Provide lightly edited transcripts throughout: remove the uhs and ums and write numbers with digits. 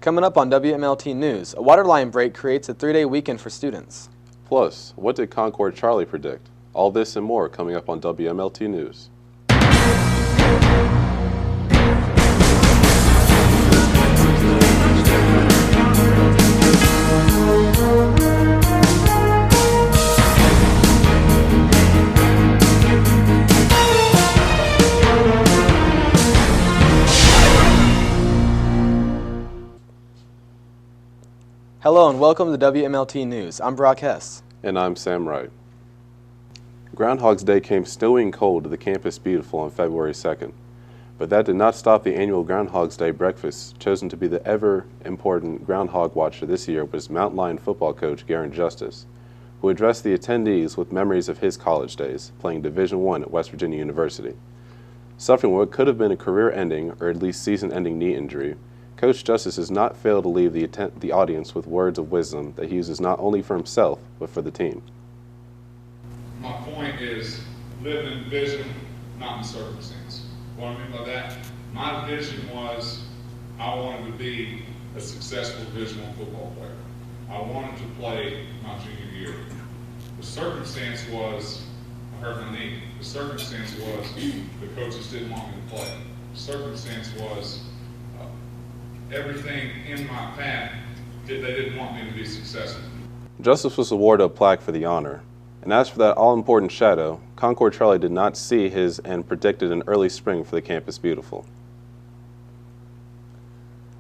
Coming up on WMLT News, a water line break creates a 3-day weekend for students. Plus, what did Concord Charlie predict? All this and more coming up on WMLT News. Hello and welcome to WMLT News. I'm Brock Hess. And I'm Sam Wright. Groundhog's Day came snowing cold to the Campus Beautiful on February 2nd, but that did not stop the annual Groundhog's Day breakfast. Chosen to be the ever-important Groundhog Watcher this year was Mount Lion football coach Garen Justice, who addressed the attendees with memories of his college days, playing Division I at West Virginia University. Suffering what could have been a career-ending or at least season-ending knee injury, Coach Justice has not failed to leave the audience with words of wisdom that he uses not only for himself, but for the team. My point is, live in vision, not in circumstance. What I mean by that, my vision was I wanted to be a successful Division I football player. I wanted to play my junior year. The circumstance was I hurt my knee. The circumstance was the coaches didn't want me to play. The circumstance was everything in my path, they didn't want me to be successful. Justice was awarded a plaque for the honor. And as for that all-important shadow, Concord Charlie did not see his and predicted an early spring for the Campus Beautiful.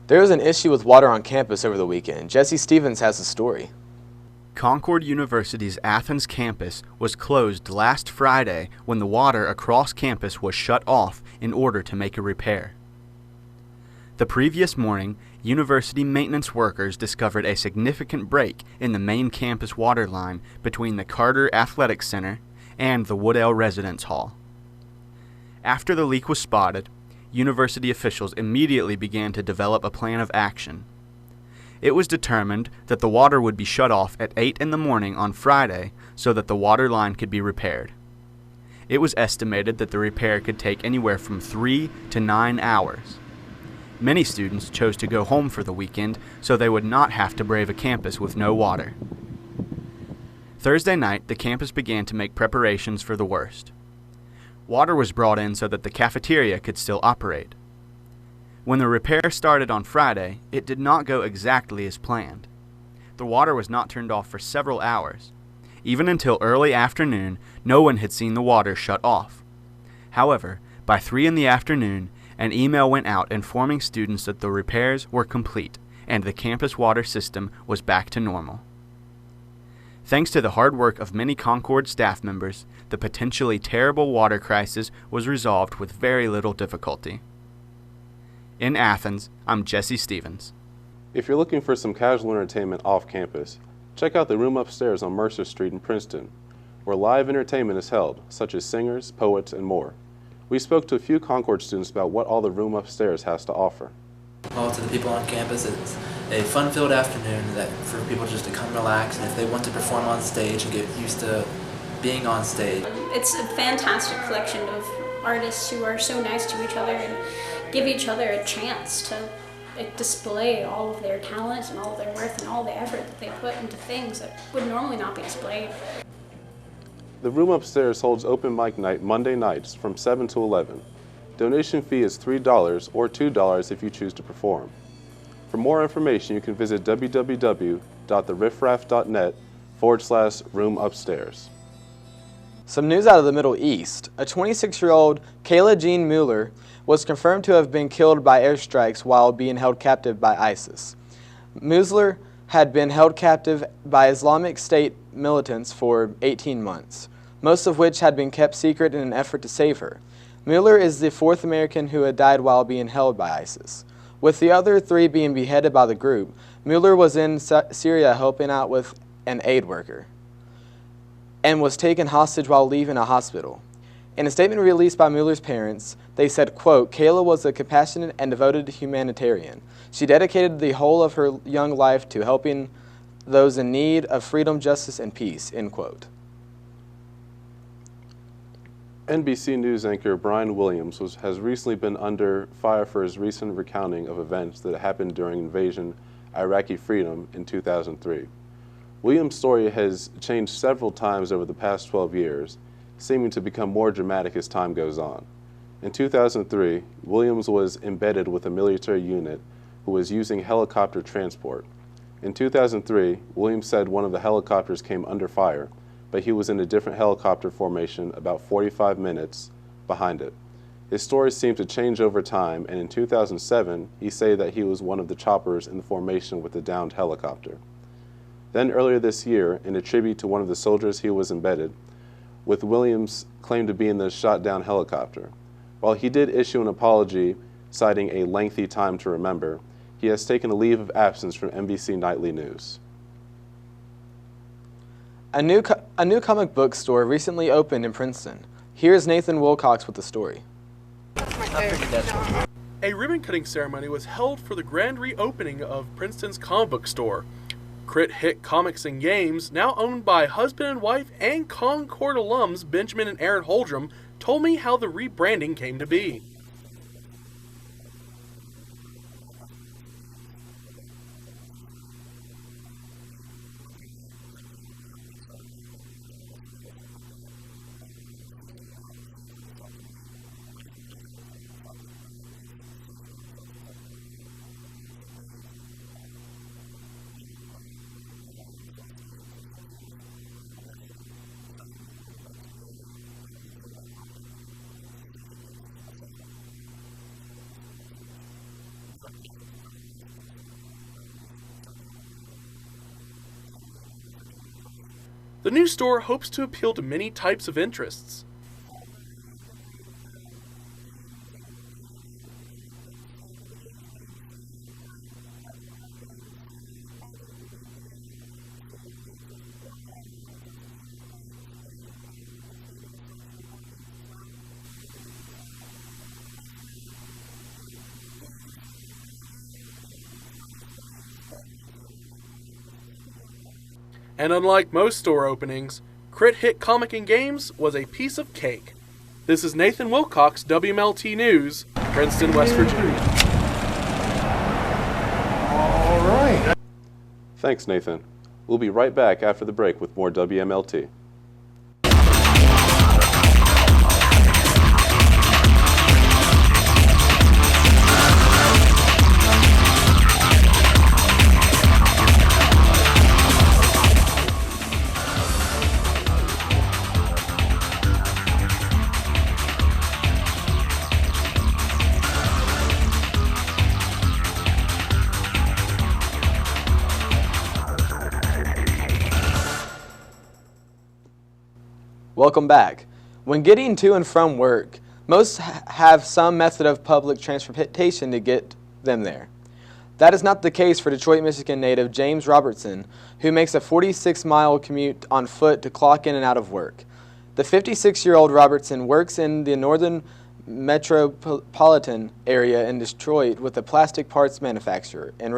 There was an issue with water on campus over the weekend. Jesse Stevens has the story. Concord University's Athens campus was closed last Friday when the water across campus was shut off in order to make a repair. The previous morning, university maintenance workers discovered a significant break in the main campus water line between the Carter Athletic Center and the Woodell Residence Hall. After the leak was spotted, university officials immediately began to develop a plan of action. It was determined that the water would be shut off at 8 in the morning on Friday so that the water line could be repaired. It was estimated that the repair could take anywhere from 3 to 9 hours. Many students chose to go home for the weekend so they would not have to brave a campus with no water. Thursday night, the campus began to make preparations for the worst. Water was brought in so that the cafeteria could still operate. When the repair started on Friday, it did not go exactly as planned. The water was not turned off for several hours. Even until early afternoon, no one had seen the water shut off. However, by 3 in the afternoon, an email went out informing students that the repairs were complete and the campus water system was back to normal. Thanks to the hard work of many Concord staff members, the potentially terrible water crisis was resolved with very little difficulty. In Athens, I'm Jesse Stevens. If you're looking for some casual entertainment off campus, check out the room upstairs on Mercer Street in Princeton, where live entertainment is held, such as singers, poets, and more. We spoke to a few Concord students about what all the room upstairs has to offer. Well, to the people on campus, it's a fun-filled afternoon for people just to come relax, and if they want to perform on stage and get used to being on stage. It's a fantastic collection of artists who are so nice to each other and give each other a chance to display all of their talents and all of their worth and all the effort that they put into things that would normally not be displayed. The room upstairs holds open mic night Monday nights from 7 to 11. Donation fee is $3 or $2 if you choose to perform. For more information, you can visit www.theriffraff.net/room upstairs. Some news out of the Middle East. A 26-year-old Kayla Jean Mueller was confirmed to have been killed by airstrikes while being held captive by ISIS. Mueller had been held captive by Islamic State militants for 18 months, most of which had been kept secret in an effort to save her. Mueller is the 4th American who had died while being held by ISIS. With the other 3 being beheaded by the group, Mueller was in Syria helping out with an aid worker and was taken hostage while leaving a hospital. In a statement released by Mueller's parents, they said, quote, "Kayla was a compassionate and devoted humanitarian. She dedicated the whole of her young life to helping those in need of freedom, justice, and peace," end quote. NBC News anchor Brian Williams has recently been under fire for his recent recounting of events that happened during invasion Iraqi freedom in 2003. Williams' story has changed several times over the past 12 years, seeming to become more dramatic as time goes on. In 2003, Williams was embedded with a military unit who was using helicopter transport. In 2003, Williams said one of the helicopters came under fire, but he was in a different helicopter formation about 45 minutes behind it. His story seemed to change over time, and in 2007, he said that he was one of the choppers in the formation with the downed helicopter. Then earlier this year, in a tribute to one of the soldiers he was embedded with, Williams claimed to be in the shot-down helicopter. While he did issue an apology, citing a lengthy time to remember, he has taken a leave of absence from NBC Nightly News. A new comic book store recently opened in Princeton. Here's Nathan Wilcox with the story. A ribbon-cutting ceremony was held for the grand reopening of Princeton's comic book store. Crit Hit Comics and Games, now owned by husband and wife and Concord alums Benjamin and Aaron Holdrum, told me how the rebranding came to be. The new store hopes to appeal to many types of interests. And unlike most store openings, Crit Hit Comic and Games was a piece of cake. This is Nathan Wilcox, WMLT News, Princeton, West Virginia. All right. Thanks, Nathan. We'll be right back after the break with more WMLT. Welcome back. When getting to and from work, most have some method of public transportation to get them there. That is not the case for Detroit, Michigan native James Robertson, who makes a 46-mile commute on foot to clock in and out of work. The 56-year-old Robertson works in the northern metropolitan area in Detroit with a plastic parts manufacturer in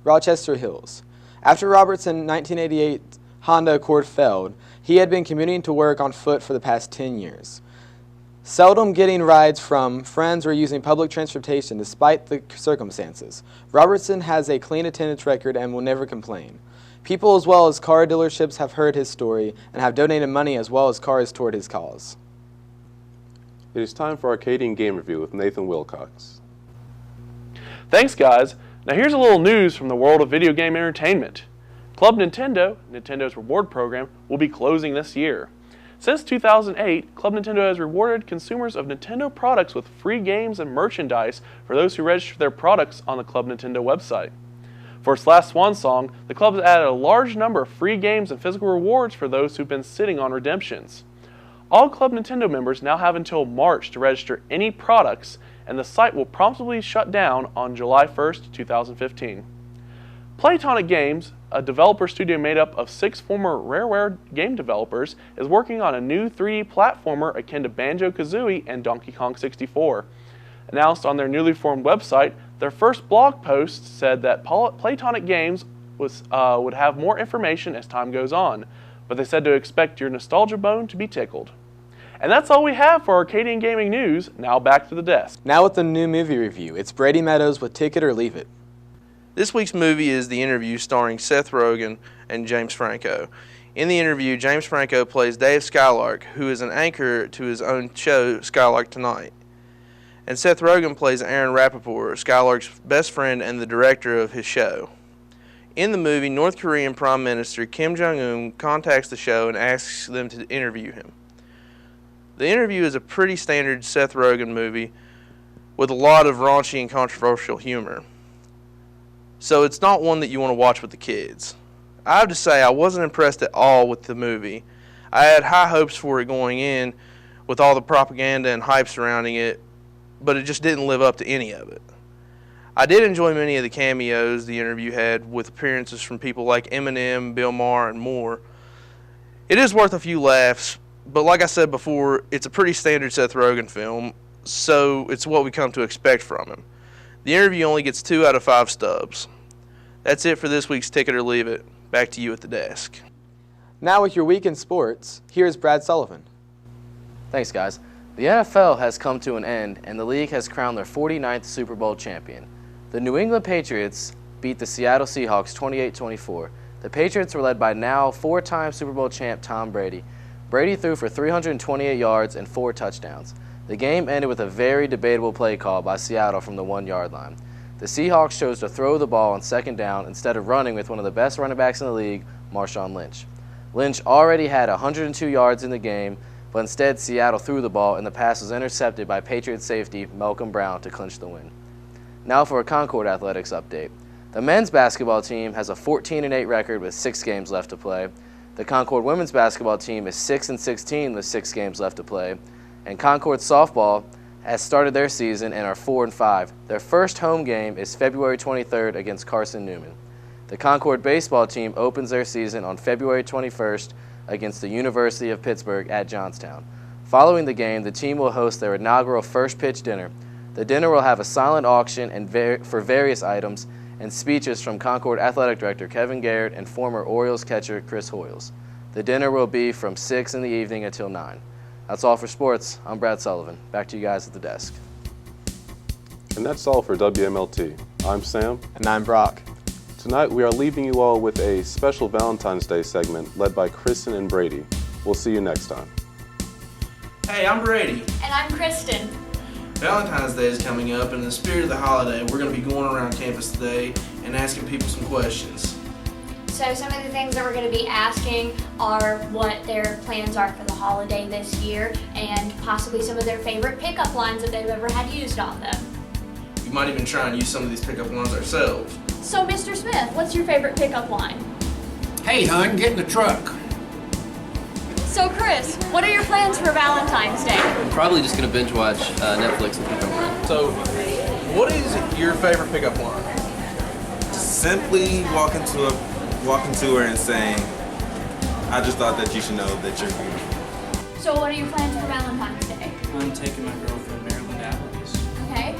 Rochester Hills. After Robertson's 1988 Honda Accord failed, he had been commuting to work on foot for the past 10 years. Seldom getting rides from friends or using public transportation despite the circumstances, Robertson has a clean attendance record and will never complain. People as well as car dealerships have heard his story and have donated money as well as cars toward his cause. It is time for Arcadian Game Review with Nathan Wilcox. Thanks, guys. Now here's a little news from the world of video game entertainment. Club Nintendo, Nintendo's reward program, will be closing this year. Since 2008, Club Nintendo has rewarded consumers of Nintendo products with free games and merchandise for those who register their products on the Club Nintendo website. For its last swan song, the club has added a large number of free games and physical rewards for those who've been sitting on redemptions. All Club Nintendo members now have until March to register any products, and the site will promptly shut down on July 1st, 2015. Playtonic Games, a developer studio made up of 6 former Rareware game developers, is working on a new 3D platformer akin to Banjo-Kazooie and Donkey Kong 64. Announced on their newly formed website, their first blog post said that Playtonic Games would have more information as time goes on, but they said to expect your nostalgia bone to be tickled. And that's all we have for Arcadian Gaming News. Now back to the desk. Now with the new movie review, it's Brady Meadows with Take It or Leave It. This week's movie is The Interview, starring Seth Rogen and James Franco. In the interview, James Franco plays Dave Skylark, who is an anchor to his own show, Skylark Tonight. And Seth Rogen plays Aaron Rappaport, Skylark's best friend and the director of his show. In the movie, North Korean Prime Minister Kim Jong-un contacts the show and asks them to interview him. The Interview is a pretty standard Seth Rogen movie with a lot of raunchy and controversial humor. So it's not one that you want to watch with the kids. I have to say I wasn't impressed at all with the movie. I had high hopes for it going in with all the propaganda and hype surrounding it, but it just didn't live up to any of it. I did enjoy many of the cameos The Interview had, with appearances from people like Eminem, Bill Maher, and more. It is worth a few laughs, but like I said before, it's a pretty standard Seth Rogen film, so it's what we come to expect from him. The Interview only gets 2 out of 5 stubs. That's it for this week's Take It or Leave It. Back to you at the desk. Now with your week in sports, here's Brad Sullivan. Thanks, guys. The NFL has come to an end, and the league has crowned their 49th Super Bowl champion. The New England Patriots beat the Seattle Seahawks 28-24. The Patriots were led by now 4-time Super Bowl champ Tom Brady. Brady threw for 328 yards and 4 touchdowns. The game ended with a very debatable play call by Seattle from the 1-yard line. The Seahawks chose to throw the ball on 2nd down instead of running with one of the best running backs in the league, Marshawn Lynch. Lynch already had 102 yards in the game, but instead Seattle threw the ball and the pass was intercepted by Patriots safety Malcolm Brown to clinch the win. Now for a Concord Athletics update. The men's basketball team has a 14-8 record with 6 games left to play. The Concord women's basketball team is 6-16 with 6 games left to play. And Concord softball has started their season and are 4-5. Their first home game is February 23rd against Carson Newman. The Concord baseball team opens their season on February 21st against the University of Pittsburgh at Johnstown. Following the game, the team will host their inaugural first pitch dinner. The dinner will have a silent auction for various items and speeches from Concord Athletic Director Kevin Garrett and former Orioles catcher Chris Hoyles. The dinner will be from 6 in the evening until 9. That's all for sports. I'm Brad Sullivan. Back to you guys at the desk. And that's all for WMLT. I'm Sam. And I'm Brock. Tonight we are leaving you all with a special Valentine's Day segment led by Kristen and Brady. We'll see you next time. Hey, I'm Brady. And I'm Kristen. Valentine's Day is coming up, and in the spirit of the holiday, we're going to be going around campus today and asking people some questions. So some of the things that we're going to be asking are what their plans are for the holiday this year and possibly some of their favorite pickup lines that they've ever had used on them. We might even try and use some of these pickup lines ourselves. So Mr. Smith, what's your favorite pickup line? Hey, hon, get in the truck. So Chris, what are your plans for Valentine's Day? Probably just gonna binge watch Netflix and pick up friends. So, what is your favorite pickup line? Simply walking to her and saying, I just thought that you should know that you're beautiful. So what are your plans for Valentine's Day? I'm taking my girlfriend Marilyn to Applebee's. Okay.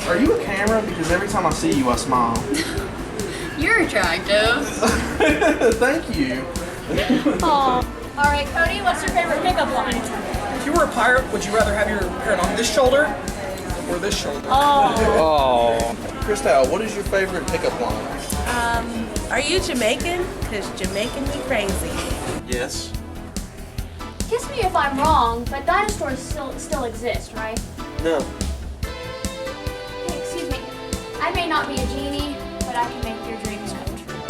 Are you a camera? Because every time I see you, I smile. You're attractive. Thank you. Aw. All right, Cody, what's your favorite pickup line? If you were a pirate, would you rather have your head on this shoulder or this shoulder? Oh. Christelle, what is your favorite pickup line? Are you Jamaican? Because Jamaican me crazy. Yes. Kiss me if I'm wrong, but dinosaurs still exist, right? No. Hey, excuse me. I may not be a genie, but I can make your dreams come true.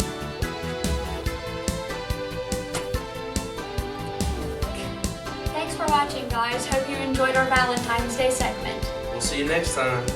Thanks for watching, guys. Hope you enjoyed our Valentine's Day segment. We'll see you next time.